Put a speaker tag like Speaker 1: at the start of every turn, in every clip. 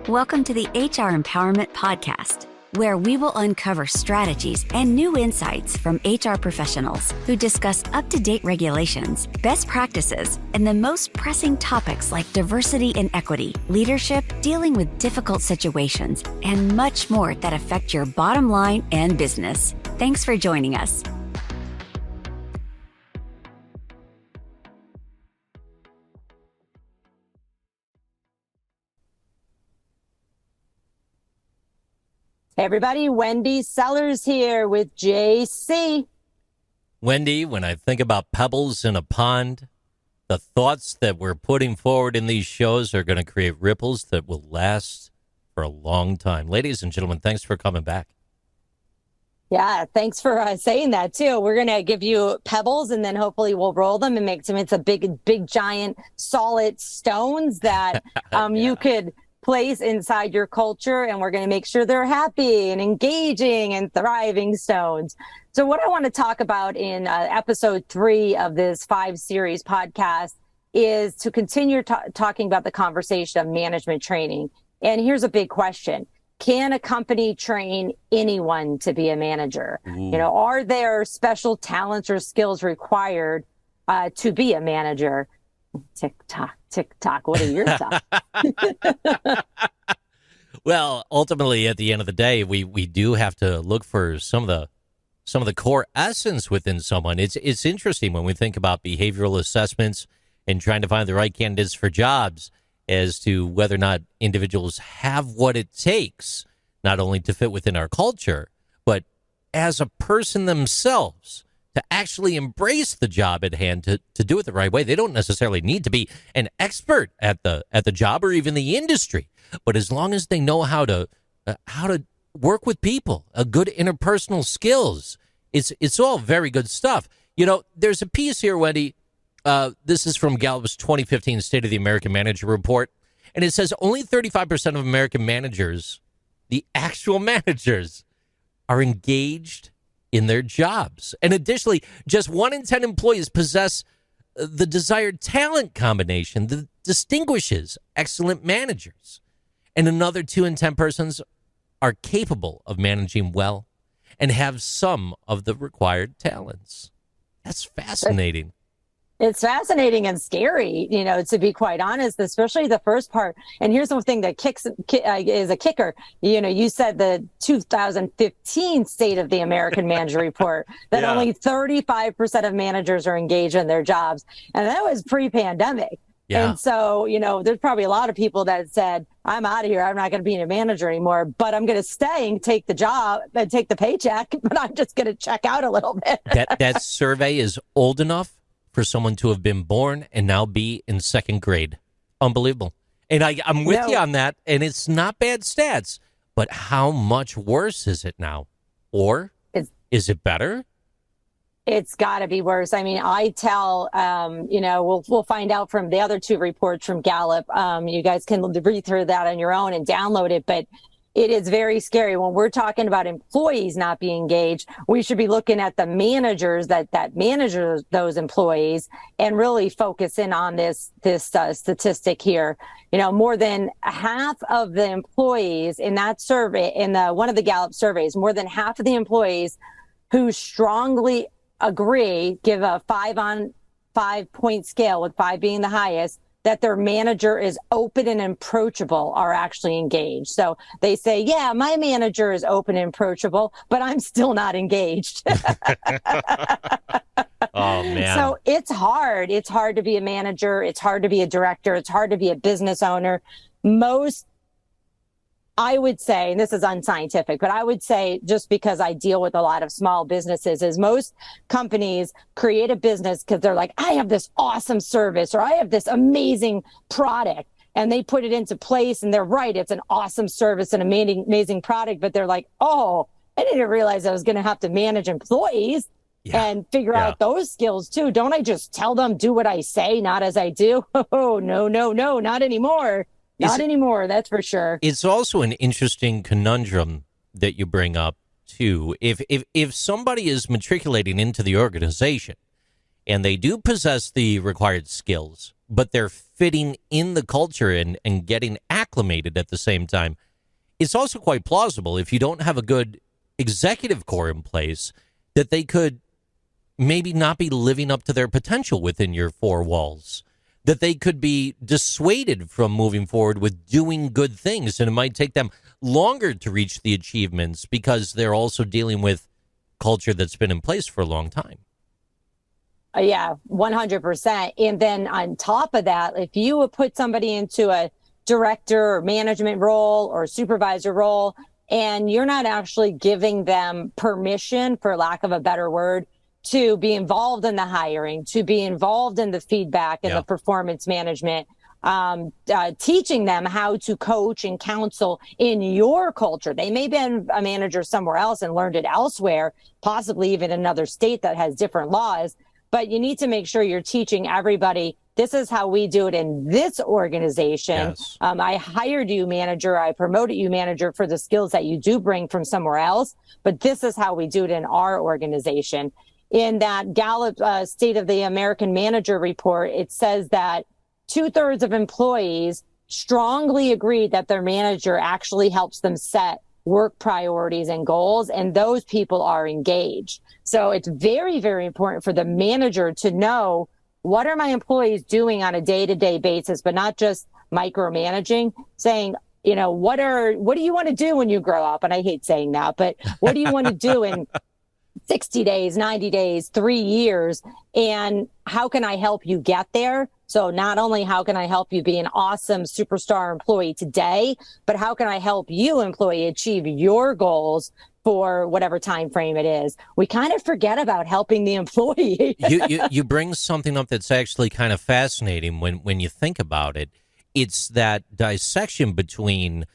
Speaker 1: Welcome to the HR Empowerment Podcast, where we will uncover strategies and new insights from HR professionals who discuss up-to-date regulations, best practices, and the most pressing topics like diversity and equity, leadership, dealing with difficult situations, and much more that affect your bottom line and business. Thanks for joining us.
Speaker 2: Hey everybody, Wendy Sellers here with JC.
Speaker 3: Wendy, when I think about pebbles in a pond, the thoughts that we're putting forward in these shows are going to create ripples that will last for a long time. Ladies and gentlemen, thanks for coming back.
Speaker 2: Yeah, thanks for saying that too. We're going to give you pebbles and then hopefully we'll roll them and make them into big, giant, solid stones that you could place inside your culture, and we're going to make sure they're happy and engaging and thriving stones. So what I want to talk about in episode 3 of this 5-series podcast is to continue talking about the conversation of management training. And here's a big question. Can a company train anyone to be a manager?
Speaker 3: Ooh.
Speaker 2: Are there special talents or skills required to be a manager? Tick-tock, what are your thoughts?
Speaker 3: Well, ultimately, at the end of the day, we do have to look for some of the core essence within someone. It's interesting when we think about behavioral assessments and trying to find the right candidates for jobs as to whether or not individuals have what it takes, not only to fit within our culture, but as a person themselves, to actually embrace the job at hand, to do it the right way. They don't necessarily need to be an expert at the job or even the industry, but as long as they know how to work with people, a good interpersonal skills, it's all very good stuff. There's a piece here, Wendy. This is from Gallup's 2015 State of the American Manager Report, and it says only 35% of American managers, the actual managers, are engaged in their jobs. And additionally, just 1 in 10 employees possess the desired talent combination that distinguishes excellent managers. And another 2 in 10 persons are capable of managing well and have some of the required talents. That's fascinating.
Speaker 2: It's fascinating and scary, to be quite honest, especially the first part. And here's the thing that is a kicker. You said the 2015 State of the American Manager Report that only 35% of managers are engaged in their jobs. And that was pre-pandemic. Yeah. And so, there's probably a lot of people that said, I'm out of here. I'm not going to be a manager anymore, but I'm going to stay and take the job and take the paycheck, but I'm just going to check out a little bit.
Speaker 3: That survey is old enough for someone to have been born and now be in 2nd grade. Unbelievable. And I'm with you on that, and it's not bad stats, but how much worse is it now? Or is it better?
Speaker 2: It's got to be worse. I mean, I tell, we'll find out from the other 2 reports from Gallup. You guys can read through that on your own and download it, but it is very scary. When we're talking about employees not being engaged, we should be looking at the managers that manage those employees and really focus in on this statistic here. More than half of the employees in that survey, in one of the Gallup surveys, more than half of the employees who strongly agree, give a 5 on 5 point scale, with 5 being the highest, that their manager is open and approachable, are actually engaged. So they say, yeah, my manager is open and approachable, but I'm still not engaged.
Speaker 3: Oh, man.
Speaker 2: So it's hard. It's hard to be a manager. It's hard to be a director. It's hard to be a business owner. I would say, and this is unscientific, but I would say, just because I deal with a lot of small businesses, is most companies create a business because they're like, I have this awesome service, or I have this amazing product, and they put it into place, and they're right. It's an awesome service and amazing product, but they're like, oh, I didn't realize I was going to have to manage employees and figure out those skills too. Don't I just tell them, do what I say, not as I do? Oh, no, not anymore. Not anymore, that's for sure.
Speaker 3: It's also an interesting conundrum that you bring up, too. If somebody is matriculating into the organization and they do possess the required skills, but they're fitting in the culture and getting acclimated at the same time. It's also quite plausible if you don't have a good executive core in place that they could maybe not be living up to their potential within your four walls, that they could be dissuaded from moving forward with doing good things. And it might take them longer to reach the achievements because they're also dealing with culture that's been in place for a long time.
Speaker 2: Yeah, 100%. And then on top of that, if you would put somebody into a director or management role or supervisor role, and you're not actually giving them permission, for lack of a better word, to be involved in the hiring, to be involved in the feedback and the performance management, teaching them how to coach and counsel in your culture. They may have been a manager somewhere else and learned it elsewhere, possibly even another state that has different laws. But you need to make sure you're teaching everybody, this is how we do it in this organization.
Speaker 3: Yes.
Speaker 2: I hired you manager. I promoted you manager for the skills that you do bring from somewhere else. But this is how we do it in our organization. In that Gallup State of the American Manager report, it says that 2/3 of employees strongly agree that their manager actually helps them set work priorities and goals, and those people are engaged. So it's very, very important for the manager to know, what are my employees doing on a day-to-day basis, but not just micromanaging, saying, you know, what do you want to do when you grow up? And I hate saying that, but what do you want to do in 60 days, 90 days, 3 years? And how can I help you get there? So not only how can I help you be an awesome superstar employee today, but how can I help you, employee, achieve your goals for whatever time frame it is? We kind of forget about helping the employee.
Speaker 3: you bring something up that's actually kind of fascinating when you think about it. It's that dissection between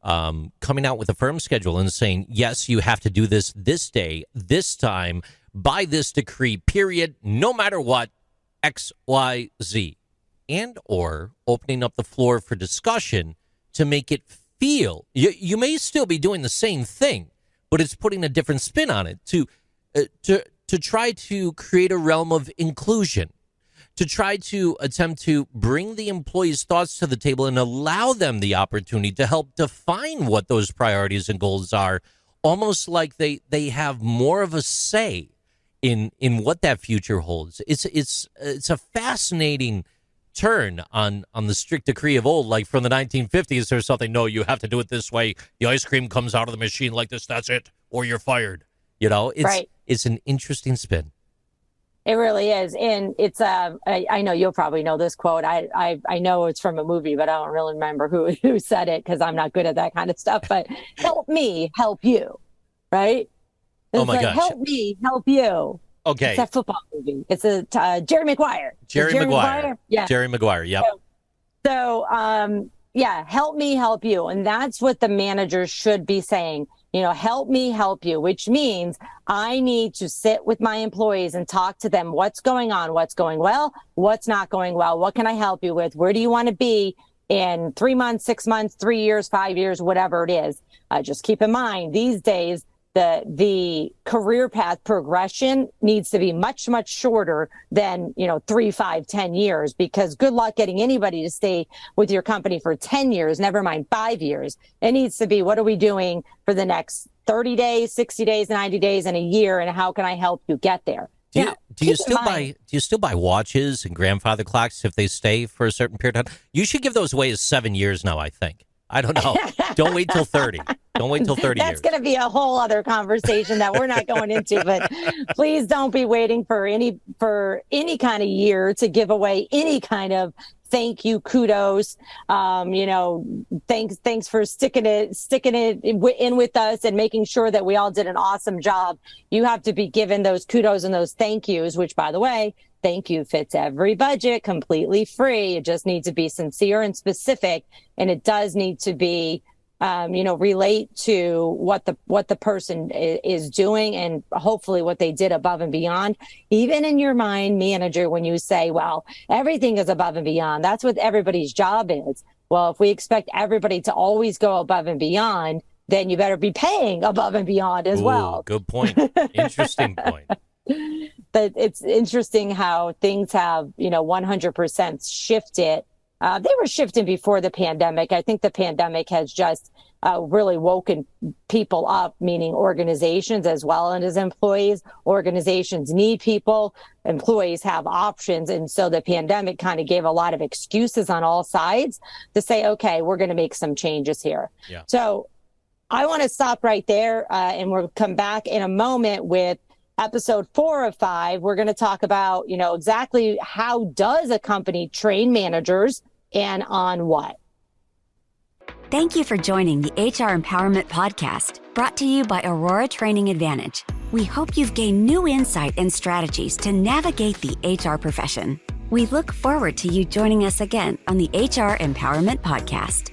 Speaker 3: coming out with a firm schedule and saying, yes, you have to do this day, this time, by this decree, period, no matter what, X, Y, Z. And or opening up the floor for discussion to make it feel, you may still be doing the same thing, but it's putting a different spin on it to try to create a realm of inclusion, to try to attempt to bring the employees' thoughts to the table and allow them the opportunity to help define what those priorities and goals are, almost like they have more of a say in what that future holds. It's a fascinating turn on the strict decree of old, like from the 1950s or something. No, you have to do it this way. The ice cream comes out of the machine like this. That's it, or you're fired. You know, it's an interesting spin.
Speaker 2: It really is. And it's, I know you'll probably know this quote. I know it's from a movie, but I don't really remember who said it because I'm not good at that kind of stuff. But help me help you, right? It's
Speaker 3: oh my gosh.
Speaker 2: Help me help you.
Speaker 3: Okay.
Speaker 2: It's a football movie. It's a Jerry Maguire.
Speaker 3: Jerry Maguire.
Speaker 2: Yeah.
Speaker 3: Jerry Maguire. Yep.
Speaker 2: So, yeah, help me help you. And that's what the manager should be saying. You know, help me help you, which means I need to sit with my employees and talk to them. What's going on? What's going well? What's not going well? What can I help you with? Where do you want to be in 3 months, 6 months, 3 years, 5 years, whatever it is? Just keep in mind, these days, the career path progression needs to be much, much shorter than, 3, 5, 10 years, because good luck getting anybody to stay with your company for 10 years, never mind 5 years. It needs to be, what are we doing for the next 30 days, 60 days, 90 days, and a year, and how can I help you get there?
Speaker 3: Do you still buy watches and grandfather clocks if they stay for a certain period of time? You should give those away as 7 years now, I think. I don't know. Don't wait till 30. Don't wait till 30 years.
Speaker 2: That's going to be a whole other conversation that we're not going into, but please don't be waiting for any kind of year to give away any kind of thank you, kudos. Thanks for sticking it in with us and making sure that we all did an awesome job. You have to be given those kudos and those thank yous, which, by the way, thank you fits every budget, completely free. It just needs to be sincere and specific, and it does need to be, relate to what the person is doing, and hopefully what they did above and beyond. Even in your mind, manager, when you say, well, everything is above and beyond, that's what everybody's job is. Well, if we expect everybody to always go above and beyond, then you better be paying above and beyond as well.
Speaker 3: Good point. Interesting point.
Speaker 2: But it's interesting how things have, 100% shifted. They were shifting before the pandemic. I think the pandemic has just really woken people up, meaning organizations as well as employees. Organizations need people. Employees have options. And so the pandemic kind of gave a lot of excuses on all sides to say, okay, we're going to make some changes here.
Speaker 3: Yeah.
Speaker 2: So I want to stop right there, and we'll come back in a moment with episode 4 of 5. We're going to talk about, exactly how does a company train managers and on what.
Speaker 1: Thank you for joining the HR Empowerment Podcast, brought to you by Aurora Training Advantage. We hope you've gained new insight and strategies to navigate the HR profession. We look forward to you joining us again on the HR Empowerment Podcast.